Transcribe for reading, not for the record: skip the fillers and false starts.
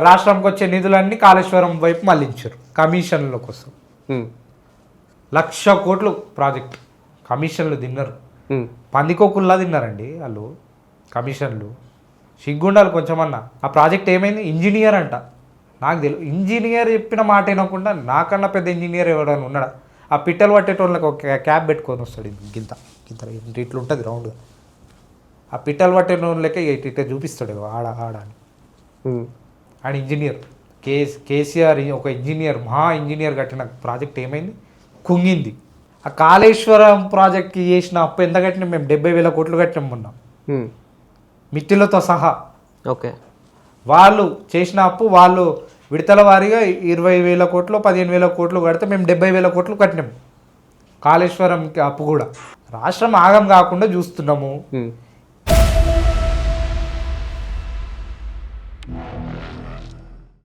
రాష్ట్రంకి వచ్చే నిధులన్నీ కాళేశ్వరం వైపు మళ్లించారు కమిషన్ల కోసం. 1,00,000 కోట్లు ప్రాజెక్ట్ కమిషన్లు తిన్నారు. పందికొక్కుల్లా తిన్నారండి వాళ్ళు కమిషన్లు. సిగ్గుండాలి కొంచెమన్నా. ఆ ప్రాజెక్ట్ ఏమైంది? ఇంజనీర్ అంట, నాకు తెలియదు. ఇంజనీర్ చెప్పిన మాట వినకుండా నాకన్నా పెద్ద ఇంజనీర్ ఎవడన్నా ఉన్నాడా? ఆ పిట్టలు పట్టేటోళ్ళకి ఒక క్యాబ్ పెట్టుకొని వస్తాడు, గింత గింత ఇట్లా ఉంటుంది రౌండ్గా. ఆ పిట్టలు పట్టేటోళ్ళకే ఇట్లా చూపిస్తాడు ఆడ ఆడ అని. అండ్ ఇంజనీర్ కేసీఆర్ ఒక ఇంజనీర్, మహా ఇంజనీర్ కట్టిన ప్రాజెక్ట్ ఏమైంది? కుంగింది. ఆ కాళేశ్వరం ప్రాజెక్ట్కి చేసిన అప్పు ఎంత కట్టినాం మేము? 70,000 కోట్లు కట్టినాం మొన్న, మిత్తులతో సహా. ఓకే, వాళ్ళు చేసిన అప్పు వాళ్ళు విడతల వారీగా 20,000 కోట్లు 15,000 కోట్లు కడితే మేము 70,000 కోట్లు కట్టినాం కాళేశ్వరంకి అప్పు కూడా. రాష్ట్రం ఆగం కాకుండా చూస్తున్నాము.